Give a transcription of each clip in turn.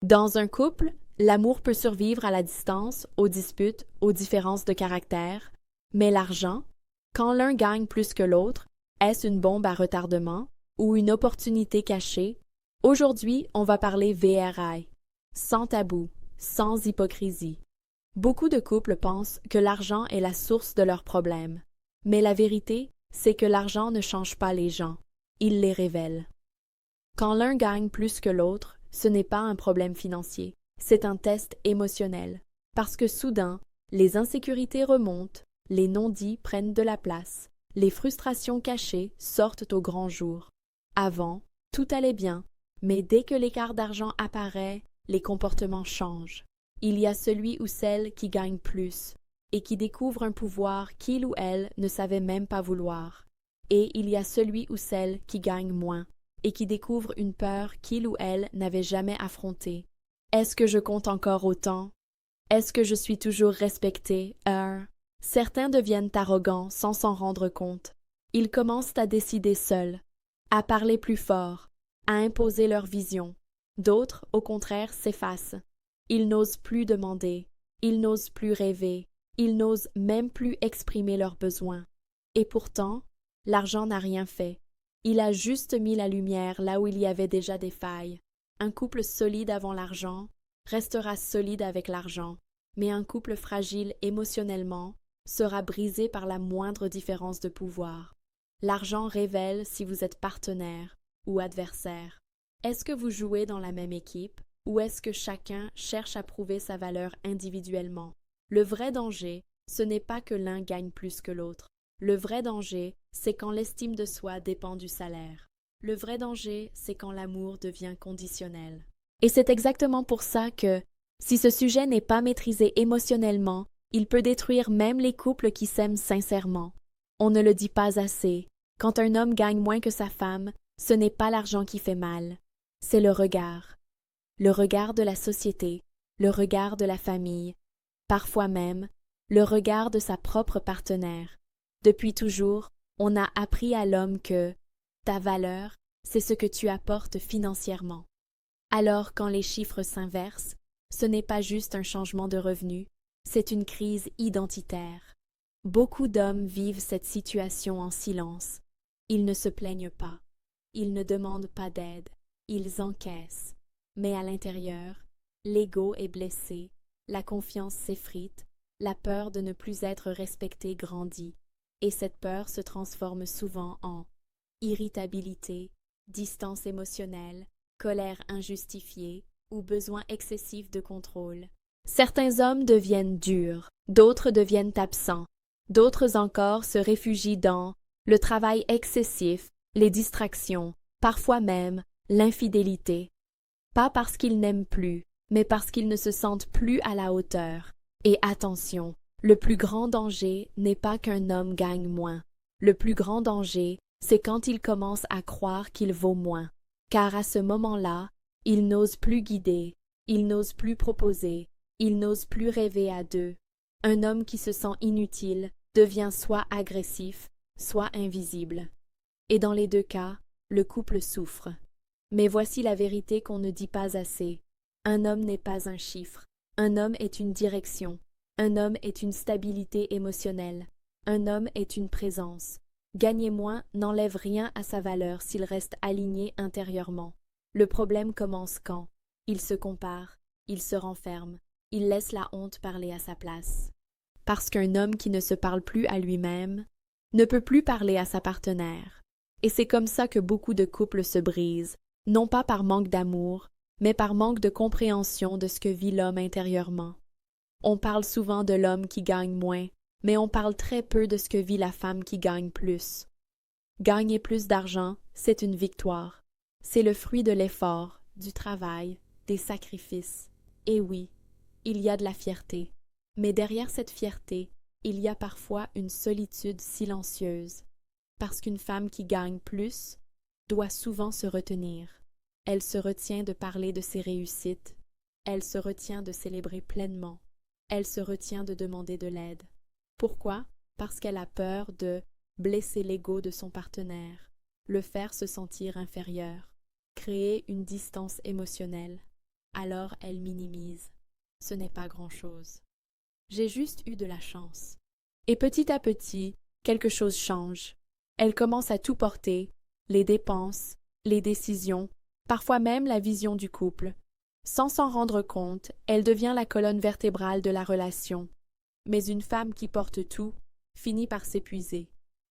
Dans un couple, l'amour peut survivre à la distance, aux disputes, aux différences de caractère, mais l'argent, quand l'un gagne plus que l'autre, est-ce une bombe à retardement ou une opportunité cachée? Aujourd'hui, on va parler VRI, sans tabou, sans hypocrisie. Beaucoup de couples pensent que l'argent est la source de leurs problèmes, mais la vérité, c'est que l'argent ne change pas les gens, il les révèle. Quand l'un gagne plus que l'autre, ce n'est pas un problème financier, c'est un test émotionnel, parce que soudain, les insécurités remontent, les non-dits prennent de la place, les frustrations cachées sortent au grand jour. Avant, tout allait bien, mais dès que l'écart d'argent apparaît, les comportements changent. Il y a celui ou celle qui gagne plus et qui découvre un pouvoir qu'il ou elle ne savait même pas vouloir. Et il y a celui ou celle qui gagne moins et qui découvre une peur qu'il ou elle n'avait jamais affrontée. Est-ce que je compte encore autant? Est-ce que je suis toujours respecté? Certains deviennent arrogants sans s'en rendre compte. Ils commencent à décider seuls, à parler plus fort, à imposer leur vision. D'autres, au contraire, s'effacent. Ils n'osent plus demander, ils n'osent plus rêver, ils n'osent même plus exprimer leurs besoins. Et pourtant, l'argent n'a rien fait. Il a juste mis la lumière là où il y avait déjà des failles. Un couple solide avant l'argent restera solide avec l'argent, mais un couple fragile émotionnellement sera brisé par la moindre différence de pouvoir. L'argent révèle si vous êtes partenaire ou adversaire. Est-ce que vous jouez dans la même équipe ou est-ce que chacun cherche à prouver sa valeur individuellement? Le vrai danger, ce n'est pas que l'un gagne plus que l'autre. Le vrai danger, c'est quand l'estime de soi dépend du salaire. Le vrai danger, c'est quand l'amour devient conditionnel. Et c'est exactement pour ça que, si ce sujet n'est pas maîtrisé émotionnellement, il peut détruire même les couples qui s'aiment sincèrement. On ne le dit pas assez. Quand un homme gagne moins que sa femme, ce n'est pas l'argent qui fait mal, c'est le regard. Le regard de la société, le regard de la famille, parfois même le regard de sa propre partenaire. Depuis toujours, on a appris à l'homme que ta valeur, c'est ce que tu apportes financièrement. Alors quand les chiffres s'inversent, ce n'est pas juste un changement de revenu, c'est une crise identitaire. Beaucoup d'hommes vivent cette situation en silence. Ils ne se plaignent pas, ils ne demandent pas d'aide, ils encaissent. Mais à l'intérieur, l'ego est blessé, la confiance s'effrite, la peur de ne plus être respecté grandit, et cette peur se transforme souvent en irritabilité, distance émotionnelle, colère injustifiée ou besoin excessif de contrôle. Certains hommes deviennent durs, d'autres deviennent absents, d'autres encore se réfugient dans le travail excessif, les distractions, parfois même l'infidélité. Pas parce qu'ils n'aiment plus, mais parce qu'ils ne se sentent plus à la hauteur. Et attention, le plus grand danger n'est pas qu'un homme gagne moins. Le plus grand danger, c'est quand il commence à croire qu'il vaut moins. Car à ce moment-là, il n'ose plus guider, il n'ose plus proposer, il n'ose plus rêver à deux. Un homme qui se sent inutile devient soit agressif, soit invisible. Et dans les deux cas, le couple souffre. Mais voici la vérité qu'on ne dit pas assez. Un homme n'est pas un chiffre. Un homme est une direction. Un homme est une stabilité émotionnelle. Un homme est une présence. Gagner moins n'enlève rien à sa valeur s'il reste aligné intérieurement. Le problème commence quand il se compare, il se renferme, il laisse la honte parler à sa place. Parce qu'un homme qui ne se parle plus à lui-même ne peut plus parler à sa partenaire. Et c'est comme ça que beaucoup de couples se brisent, non pas par manque d'amour, mais par manque de compréhension de ce que vit l'homme intérieurement. On parle souvent de l'homme qui gagne moins, mais on parle très peu de ce que vit la femme qui gagne plus. Gagner plus d'argent, c'est une victoire. C'est le fruit de l'effort, du travail, des sacrifices. Et oui, il y a de la fierté. Mais derrière cette fierté, il y a parfois une solitude silencieuse. Parce qu'une femme qui gagne plus doit souvent se retenir. Elle se retient de parler de ses réussites. Elle se retient de célébrer pleinement. Elle se retient de demander de l'aide. Pourquoi? Parce qu'elle a peur de blesser l'ego de son partenaire, le faire se sentir inférieur, créer une distance émotionnelle. alors elle minimise. Ce n'est pas grand-chose. J'ai juste eu de la chance. Et petit à petit, quelque chose change. Elle commence à tout porter, les dépenses, les décisions, parfois même la vision du couple. Sans s'en rendre compte, elle devient la colonne vertébrale de la relation. Mais une femme qui porte tout finit par s'épuiser.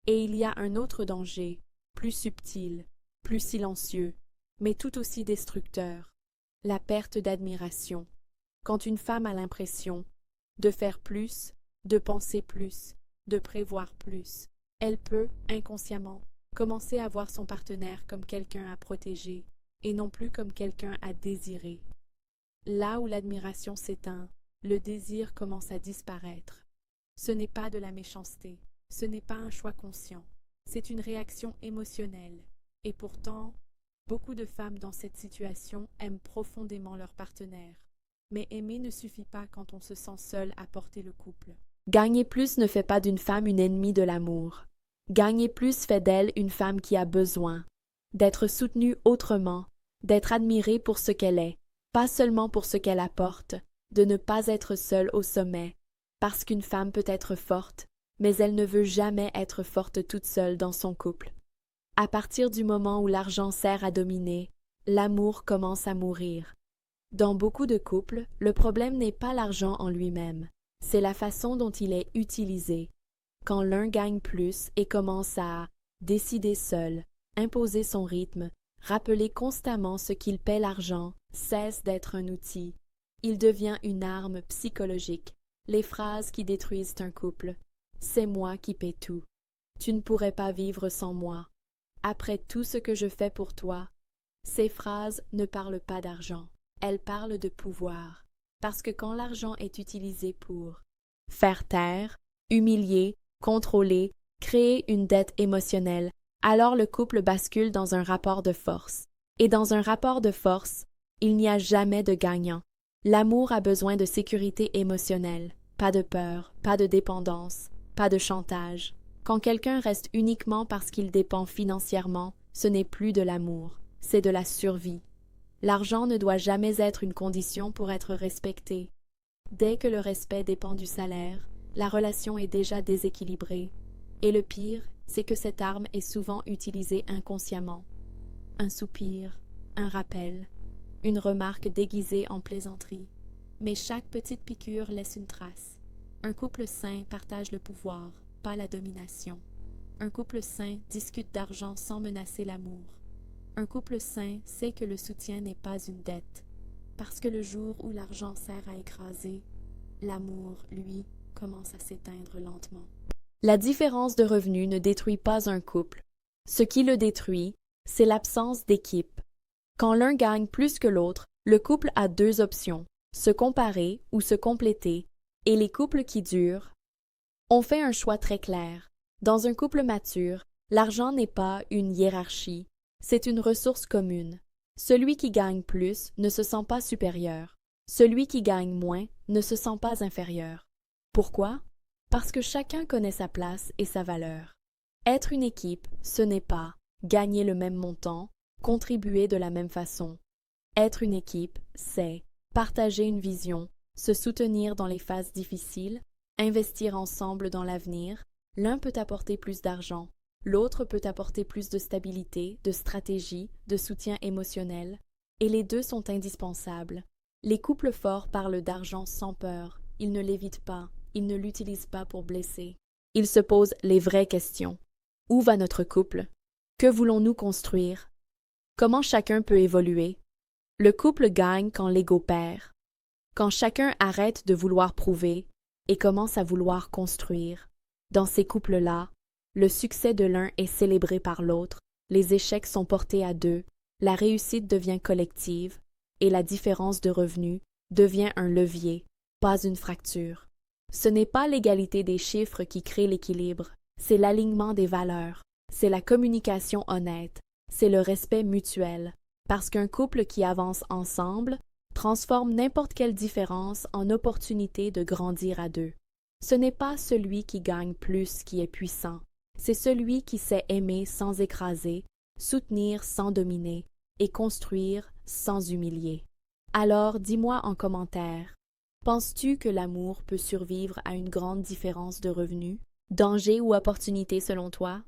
Et il y a un autre danger, plus subtil, plus silencieux, mais tout aussi destructeur, la perte d'admiration. Quand une femme a l'impression de faire plus, de penser plus, de prévoir plus, elle peut, inconsciemment, commencer à voir son partenaire comme quelqu'un à protéger et non plus comme quelqu'un à désirer. Là où l'admiration s'éteint, le désir commence à disparaître. Ce n'est pas de la méchanceté, ce n'est pas un choix conscient, c'est une réaction émotionnelle. Et pourtant, beaucoup de femmes dans cette situation aiment profondément leur partenaire. Mais aimer ne suffit pas quand on se sent seul à porter le couple. Gagner plus ne fait pas d'une femme une ennemie de l'amour. Gagner plus fait d'elle une femme qui a besoin d'être soutenue autrement, d'être admirée pour ce qu'elle est, pas seulement pour ce qu'elle apporte, de ne pas être seule au sommet, parce qu'une femme peut être forte, mais elle ne veut jamais être forte toute seule dans son couple. À partir du moment où l'argent sert à dominer, l'amour commence à mourir. Dans beaucoup de couples, le problème n'est pas l'argent en lui-même, c'est la façon dont il est utilisé. Quand l'un gagne plus et commence à décider seul, imposer son rythme, rappeler constamment ce qu'il paie l'argent, cesse d'être un outil. Il devient une arme psychologique. Les phrases qui détruisent un couple. C'est moi qui paie tout. Tu ne pourrais pas vivre sans moi. Après tout ce que je fais pour toi. Ces phrases ne parlent pas d'argent. Elles parlent de pouvoir. Parce que quand l'argent est utilisé pour faire taire, humilier, contrôler, créer une dette émotionnelle, alors le couple bascule dans un rapport de force. Et dans un rapport de force, il n'y a jamais de gagnant. L'amour a besoin de sécurité émotionnelle, pas de peur, pas de dépendance, pas de chantage. Quand quelqu'un reste uniquement parce qu'il dépend financièrement, ce n'est plus de l'amour, c'est de la survie. L'argent ne doit jamais être une condition pour être respecté. Dès que le respect dépend du salaire, la relation est déjà déséquilibrée. Et le pire, c'est que cette arme est souvent utilisée inconsciemment. Un soupir, un rappel, une remarque déguisée en plaisanterie. Mais chaque petite piqûre laisse une trace. Un couple sain partage le pouvoir, pas la domination. Un couple sain discute d'argent sans menacer l'amour. Un couple sain sait que le soutien n'est pas une dette, parce que le jour où l'argent sert à écraser, l'amour, lui, commence à s'éteindre lentement. La différence de revenus ne détruit pas un couple. Ce qui le détruit, c'est l'absence d'équipe. Quand l'un gagne plus que l'autre, le couple a deux options, se comparer ou se compléter, et les couples qui durent ont fait un choix très clair. Dans un couple mature, l'argent n'est pas une hiérarchie, c'est une ressource commune. Celui qui gagne plus ne se sent pas supérieur. Celui qui gagne moins ne se sent pas inférieur. Pourquoi? Parce que chacun connaît sa place et sa valeur. Être une équipe, ce n'est pas gagner le même montant, contribuer de la même façon. Être une équipe, c'est partager une vision, se soutenir dans les phases difficiles, investir ensemble dans l'avenir. L'un peut apporter plus d'argent, l'autre peut apporter plus de stabilité, de stratégie, de soutien émotionnel, et les deux sont indispensables. Les couples forts parlent d'argent sans peur, ils ne l'évitent pas, ils ne l'utilisent pas pour blesser. Ils se posent les vraies questions. Où va notre couple? Que voulons-nous construire? Comment chacun peut évoluer? Le couple gagne quand l'ego perd, quand chacun arrête de vouloir prouver et commence à vouloir construire. Dans ces couples-là, le succès de l'un est célébré par l'autre, les échecs sont portés à deux, la réussite devient collective et la différence de revenus devient un levier, pas une fracture. Ce n'est pas l'égalité des chiffres qui crée l'équilibre, c'est l'alignement des valeurs, c'est la communication honnête, c'est le respect mutuel, parce qu'un couple qui avance ensemble transforme n'importe quelle différence en opportunité de grandir à deux. Ce n'est pas celui qui gagne plus qui est puissant, c'est celui qui sait aimer sans écraser, soutenir sans dominer et construire sans humilier. Alors dis-moi en commentaire, penses-tu que l'amour peut survivre à une grande différence de revenus? Danger ou opportunité selon toi?